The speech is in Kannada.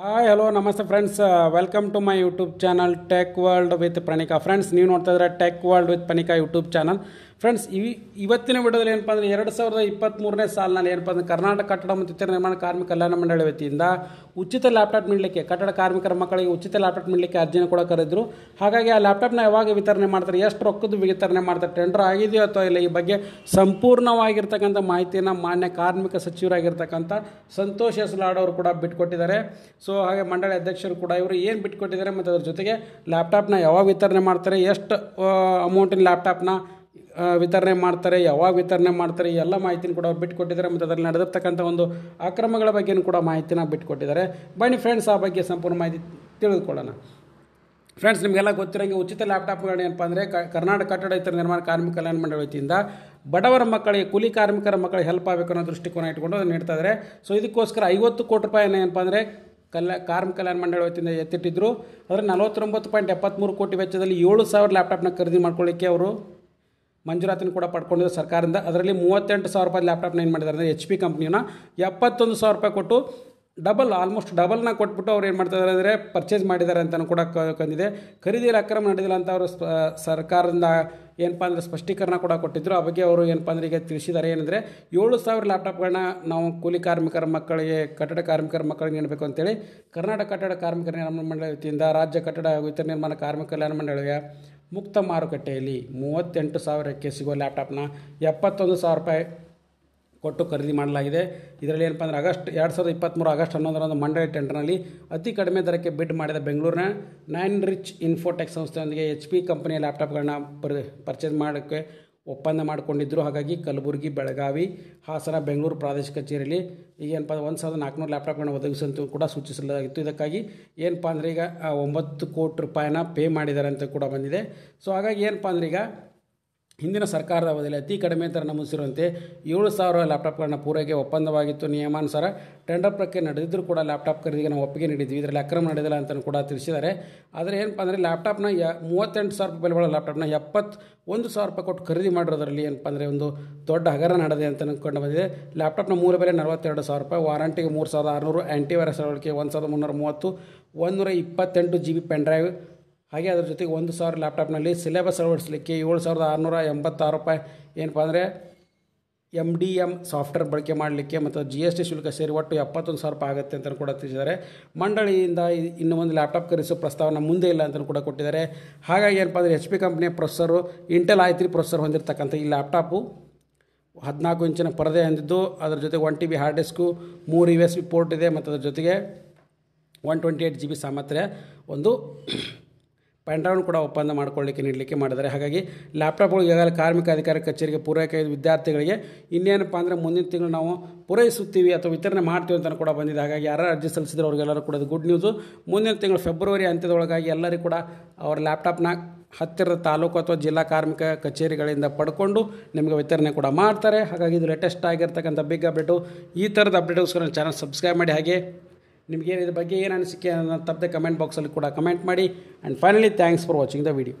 ಹಾಯ್ ಹಲೋ ನಮಸ್ತೆ friends, welcome to my YouTube channel tech world with Pranika. Friends, ನೀವು ನೋಡ್ತಾ ಇದ್ರೆ tech world with Pranika YouTube channel. Friends, ಇವತ್ತಿನ ವಿಡಿಯೋದಲ್ಲಿ ಏನಪ್ಪ ಅಂದರೆ 2023ನೇ ಸಾಲಿನಲ್ಲಿ ಏನಪ್ಪ ಅಂದರೆ ಕರ್ನಾಟಕ ಕಟ್ಟಡ ಮತ್ತು ಇತರ ನಿರ್ಮಾಣ ಕಾರ್ಮಿಕ ಕಲ್ಯಾಣ ಮಂಡಳಿ ವತಿಯಿಂದ ಉಚಿತ ಲ್ಯಾಪ್ಟಾಪ್ ನೀಡಲಿಕ್ಕೆ, ಕಟ್ಟಡ ಕಾರ್ಮಿಕರ ಮಕ್ಕಳಿಗೆ ಉಚಿತ ಲ್ಯಾಪ್ಟಾಪ್ ನೀಡಲಿಕ್ಕೆ ಅರ್ಜಿಯನ್ನು ಕೂಡ ಕರೆದ್ರು. ಹಾಗಾಗಿ ಆ ಲ್ಯಾಪ್ಟಾಪ್ನ ಯಾವಾಗ ವಿತರಣೆ ಮಾಡ್ತಾರೆ, ಎಷ್ಟು ರೊಕ್ಕದ ವಿತರಣೆ ಮಾಡ್ತಾರೆ, ಟೆಂಡರ್ ಆಗಿದೆಯೋ ಅಥವಾ ಇಲ್ಲ, ಈ ಬಗ್ಗೆ ಸಂಪೂರ್ಣವಾಗಿರ್ತಕ್ಕಂಥ ಮಾಹಿತಿಯನ್ನು ಮಾನ್ಯ ಕಾರ್ಮಿಕ ಸಚಿವರಾಗಿರ್ತಕ್ಕಂಥ ಸಂತೋಷ್ ಲಾಡ್ ಅವರು ಕೂಡ ಬಿಟ್ಕೊಟ್ಟಿದ್ದಾರೆ. ಸೊ ಹಾಗೆ ಮಂಡಳಿ ಅಧ್ಯಕ್ಷರು ಕೂಡ ಇವರು ಏನು ಬಿಟ್ಕೊಟ್ಟಿದ್ದಾರೆ ಮತ್ತು ಅದ್ರ ಜೊತೆಗೆ ಲ್ಯಾಪ್ಟಾಪ್ನ ಯಾವಾಗ ವಿತರಣೆ ಮಾಡ್ತಾರೆ, ಎಷ್ಟು ಅಮೌಂಟಿನ ಲ್ಯಾಪ್ಟಾಪ್ನ ವಿತರಣೆ ಮಾಡ್ತಾರೆ, ಯಾವಾಗ ವಿತರಣೆ ಮಾಡ್ತಾರೆ, ಈ ಎಲ್ಲ ಮಾಹಿತಿನ ಕೂಡ ಅವ್ರು ಬಿಟ್ಕೊಟ್ಟಿದ್ದಾರೆ. ಮತ್ತು ಅದರಲ್ಲಿ ನಡೆದಿರ್ತಕ್ಕಂಥ ಒಂದು ಅಕ್ರಮಗಳ ಬಗ್ಗೆಯೂ ಕೂಡ ಮಾಹಿತಿನ ಬಿಟ್ಕೊಟ್ಟಿದ್ದಾರೆ. ಬನ್ನಿ ಫ್ರೆಂಡ್ಸ್, ಆ ಬಗ್ಗೆ ಸಂಪೂರ್ಣ ಮಾಹಿತಿ ತಿಳಿದುಕೊಳ್ಳೋಣ. ಫ್ರೆಂಡ್ಸ್, ನಿಮಗೆಲ್ಲ ಗೊತ್ತಿರೋಂಗೆ ಉಚಿತ ಲ್ಯಾಪ್ಟಾಪ್ಗಳು ಏನಪ್ಪ ಅಂದರೆ ಕರ್ನಾಟಕ ಕಟ್ಟಡ ಇತರ ನಿರ್ಮಾಣ ಕಾರ್ಮಿಕ ಕಲ್ಯಾಣ ಮಂಡಳಿ ವತಿಯಿಂದ ಬಡವರ ಮಕ್ಕಳಿಗೆ, ಕೂಲಿ ಕಾರ್ಮಿಕರ ಮಕ್ಕಳಿಗೆ ಹೆಲ್ಪ್ ಆಗಬೇಕು ಅನ್ನೋ ದೃಷ್ಟಿಕೋನ ಇಟ್ಕೊಂಡು ನೀಡ್ತಾ ಇದ್ದಾರೆ. ಸೊ ಇದಕ್ಕೋಸ್ಕರ 50 ಕೋಟಿ ರೂಪಾಯಿನ ಏನಪ್ಪ ಅಂದರೆ ಕಾರ್ಮಿಕ ಕಲ್ಯಾಣ ಮಂಡಳಿ ವತಿಯಿಂದ ಎತ್ತಿಟ್ಟಿದ್ರು. ಅದರ 49.73 ಕೋಟಿ ವೆಚ್ಚದಲ್ಲಿ 7,000 ಲ್ಯಾಪ್ಟಾಪ್ನ ಖರೀದಿ ಮಾಡ್ಕೊಳ್ಳಿಕ್ಕೆ ಅವರು ಮಂಜೂರಾತಿನ ಕೂಡ ಪಡ್ಕೊಂಡಿದ್ದಾರೆ ಸರ್ಕಾರದಿಂದ. ಅದರಲ್ಲಿ 38,000 ರೂಪಾಯಿ ಲ್ಯಾಪ್ಟಾಪ್ನ ಏನು ಮಾಡಿದ್ದಾರೆ ಅಂದರೆ HP ಕಂಪ್ನಿನ 71,000 ರೂಪಾಯಿ ಕೊಟ್ಟು ಆಲ್ಮೋಸ್ಟ್ ಡಬಲ್ನ ಕೊಟ್ಬಿಟ್ಟು ಅವ್ರು ಏನು ಮಾಡ್ತಿದ್ದಾರೆ ಅಂದರೆ ಪರ್ಚೇಸ್ ಮಾಡಿದ್ದಾರೆ ಅಂತಲೂ ಕೂಡ ಕಂದಿದೆ. ಖರೀದಿಯಲ್ಲಿ ಅಕ್ರಮ ನಡೆದಿಲ್ಲ ಅಂತ ಅವರು ಸರ್ಕಾರದಿಂದ ಏನಪ್ಪ ಅಂದರೆ ಸ್ಪಷ್ಟೀಕರಣ ಕೂಡ ಕೊಟ್ಟಿದ್ದರು. ಆ ಬಗ್ಗೆ ಅವರು ಏನಪ್ಪ ಅಂದರೆ ಈಗ ತಿಳಿಸಿದ್ದಾರೆ. ಏನಂದರೆ 7,000 ಲ್ಯಾಪ್ಟಾಪ್ಗಳನ್ನ ನಾವು ಕೂಲಿ ಕಾರ್ಮಿಕರ ಮಕ್ಕಳಿಗೆ, ಕಟ್ಟಡ ಕಾರ್ಮಿಕರ ಮಕ್ಕಳಿಗೆ ನೀಡಬೇಕು ಅಂತೇಳಿ ಕರ್ನಾಟಕ ಕಟ್ಟಡ ಕಾರ್ಮಿಕರ ನಿರ್ಮಾಣ ಮಂಡಳಿ ವತಿಯಿಂದ ರಾಜ್ಯ ಕಟ್ಟಡ ಇತರ ನಿರ್ಮಾಣ ಕಾರ್ಮಿಕ ಕಲ್ಯಾಣ ಮಂಡಳಿಯ ಮುಕ್ತ ಮಾರುಕಟ್ಟೆಯಲ್ಲಿ 38,000ಕ್ಕೆ ಸಿಗೋ ಲ್ಯಾಪ್ಟಾಪ್ನ 71,000 ರೂಪಾಯಿ ಕೊಟ್ಟು ಖರೀದಿ ಮಾಡಲಾಗಿದೆ. ಇದರಲ್ಲಿ ಏನಪ್ಪ ಅಂದರೆ 2023 ಆಗಸ್ಟ್ 11ರಂದು ಮಂಡಳಿ ಟೆಂಡರ್ನಲ್ಲಿ ಅತಿ ಕಡಿಮೆ ದರಕ್ಕೆ ಬಿಡ್ ಮಾಡಿದ ಬೆಂಗಳೂರಿನ 9 ರಿಚ್ ಇನ್ಫೋಟೆಕ್ ಸಂಸ್ಥೆಯೊಂದಿಗೆ HP ಕಂಪನಿಯ ಲ್ಯಾಪ್ಟಾಪ್ಗಳನ್ನ ಪರ್ಚೇಸ್ ಮಾಡೋಕ್ಕೆ ಒಪ್ಪಂದ ಮಾಡಿಕೊಂಡಿದ್ದರು. ಹಾಗಾಗಿ ಕಲಬುರಗಿ, ಬೆಳಗಾವಿ, ಹಾಸನ, ಬೆಂಗಳೂರು ಪ್ರಾದೇಶಿಕ ಕಚೇರಿಯಲ್ಲಿ ಈಗ ಏನಪ್ಪ 1,400 ಲ್ಯಾಪ್ಟಾಪ್ಗಳನ್ನ ಒದಗಿಸಂತೂ ಕೂಡ ಸೂಚಿಸಲಾಗಿತ್ತು. ಇದಕ್ಕಾಗಿ ಏನಪ್ಪ ಅಂದರೆ ಈಗ 9 ಕೋಟಿ ರೂಪಾಯಿನ ಪೇ ಮಾಡಿದ್ದಾರೆ ಅಂತ ಕೂಡ ಬಂದಿದೆ. ಸೊ ಹಾಗಾಗಿ ಏನಪ್ಪ ಅಂದರೆ ಈಗ ಹಿಂದಿನ ಸರ್ಕಾರದ ಅವಧಿಯಲ್ಲಿ ಅತಿ ಕಡಿಮೆ ದರ ನಮೂದಿಸಿರುವಂತೆ 7,000 ಲ್ಯಾಪ್ಟಾಪ್ಗಳನ್ನ ಪೂರೈಕೆ ಒಪ್ಪಂದವಾಗಿತ್ತು. ನಿಯಮಾನುಸಾರ ಟೆಂಡರ್ ಪ್ರಕ್ರಿಯೆ ನಡೆದಿದ್ದರೂ ಕೂಡ ಲ್ಯಾಪ್ಟಾಪ್ ಖರೀದಿಗೆ ನಾವು ಒಪ್ಪಿಗೆ ನೀಡಿದ್ವಿ, ಇದರಲ್ಲಿ ಅಕ್ರಮ ನಡೆದಿಲ್ಲ ಅಂತಲೂ ಕೂಡ ತಿಳಿಸಿದ್ದಾರೆ. ಆದರೆ ಏನಪ್ಪ ಅಂದರೆ ಲ್ಯಾಪ್ಟಾಪ್ನ 38,000 ರೂಪಾಯಿ ಬೆಲೆ ಬಾಳೋ ಲ್ಯಾಪ್ಟಾಪ್ನ 71,000 ರೂಪಾಯಿ ಕೊಟ್ಟು ಖರೀದಿ ಮಾಡಿರೋದ್ರಲ್ಲಿ ಏನಪ್ಪ ಅಂದರೆ ಒಂದು ದೊಡ್ಡ ಹಗರಣ ನಡೆದಿದೆ ಅಂತ ಕಂಡು ಬಂದಿದೆ. ಲ್ಯಾಪ್ಟಾಪ್ನ ಮೂಲ ಬೆಲೆ 42,000 ರೂಪಾಯಿ, ವಾರಂಟಿಗೆ 3,600, ಆ್ಯಂಟಿವೈರಸ್ ಅಳವಡಿಕೆ 1,330, 128 GB ಪೆನ್ ಡ್ರೈವ್, ಹಾಗೆ ಅದರ ಜೊತೆಗೆ 1,000 ಲ್ಯಾಪ್ಟಾಪ್ನಲ್ಲಿ ಸಿಲೆಬಸ್ ಅಳವಡಿಸಲಿಕ್ಕೆ 7,686 ರೂಪಾಯಿ ಏನಪ್ಪ ಅಂದರೆ MDM ಸಾಫ್ಟ್ವೇರ್ ಬಳಕೆ ಮಾಡಲಿಕ್ಕೆ ಮತ್ತು GST ಶುಲ್ಕ ಸೇರಿ ಒಟ್ಟು 71,000 ರೂಪಾಯಿ ಆಗುತ್ತೆ ಅಂತ ಕೂಡ ತಿಳಿಸಿದ್ದಾರೆ. ಮಂಡಳಿಯಿಂದ ಇನ್ನು ಒಂದು ಲ್ಯಾಪ್ಟಾಪ್ ಖರೀದಿಸೋ ಪ್ರಸ್ತಾವನೆ ಮುಂದೆ ಇಲ್ಲ ಅಂತ ಕೂಡ ಕೊಟ್ಟಿದ್ದಾರೆ. ಹಾಗಾಗಿ ಏನಪ್ಪ ಅಂದರೆ HP ಕಂಪ್ನಿಯ ಪ್ರೊಸೆಸರು ಇಂಟೆಲ್ i3 ಪ್ರೊಸೆಸರ್ ಹೊಂದಿರತಕ್ಕಂಥ ಈ ಲ್ಯಾಪ್ಟಾಪು 14 ಇಂಚಿನ ಪರದೆ ಹೊಂದಿದ್ದು, ಅದರ ಜೊತೆಗೆ 1 TB hard disk, 3 USB port ಇದೆ ಮತ್ತು ಅದರ ಜೊತೆಗೆ 128 GB ಸಾಮರ್ಥ್ಯ ಒಂದು ಪೆನ್ ಡ್ರೈವ್ ಕೂಡ ಒಪ್ಪಂದ ನೀಡಲಿಕ್ಕೆ ಮಾಡಿದ್ದಾರೆ. ಹಾಗಾಗಿ ಲ್ಯಾಪ್ಟಾಪ್ಗಳು ಈಗಾಗಲೇ ಕಾರ್ಮಿಕ ಅಧಿಕಾರಿ ಕಚೇರಿಗೆ ಪೂರೈಕೆ ವಿದ್ಯಾರ್ಥಿಗಳಿಗೆ ಇನ್ನೇನಪ್ಪ ಅಂದರೆ ಮುಂದಿನ ತಿಂಗಳು ನಾವು ಪೂರೈಸುತ್ತೀವಿ ಅಥವಾ ವಿತರಣೆ ಮಾಡ್ತೀವಿ ಅಂತ ಕೂಡ ಬಂದಿದೆ. ಹಾಗಾಗಿ ಯಾರು ಅರ್ಜಿ ಸಲ್ಲಿಸಿದ್ರು ಅವ್ರಿಗೆಲ್ಲರೂ ಕೂಡ ಗುಡ್ ನ್ಯೂಸು. ಮುಂದಿನ ತಿಂಗಳು ಫೆಬ್ರವರಿ ಅಂತ್ಯದೊಳಗಾಗಿ ಎಲ್ಲರಿಗೂ ಕೂಡ ಅವರ ಲ್ಯಾಪ್ಟಾಪ್ನ ಹತ್ತಿರದ ತಾಲೂಕು ಅಥವಾ ಜಿಲ್ಲಾ ಕಾರ್ಮಿಕ ಕಚೇರಿಗಳಿಂದ ಪಡ್ಕೊಂಡು ನಿಮಗೆ ವಿತರಣೆ ಕೂಡ ಮಾಡ್ತಾರೆ. ಹಾಗಾಗಿ ಇದು ಲೇಟೆಸ್ಟ್ ಆಗಿರ್ತಕ್ಕಂಥ ಬಿಗ್ ಅಪ್ಡೇಟು. ಈ ಥರದ ಅಪ್ಡೇಟ್ಗೋಸ್ಕರ ಚಾನಲ್ ಸಬ್ಸ್ಕ್ರೈಬ್ ಮಾಡಿ. ಹಾಗೆ ನಿಮಗೆ ಇದ್ರ ಬಗ್ಗೆ ಏನು ಅನಿಸಿಕೆ ಅನ್ನೋ ತಪ್ಪದೆ ಕಮೆಂಟ್ ಬಾಕ್ಸಲ್ಲಿ ಕೂಡ ಕಮೆಂಟ್ ಮಾಡಿ. And finally thanks for watching the video.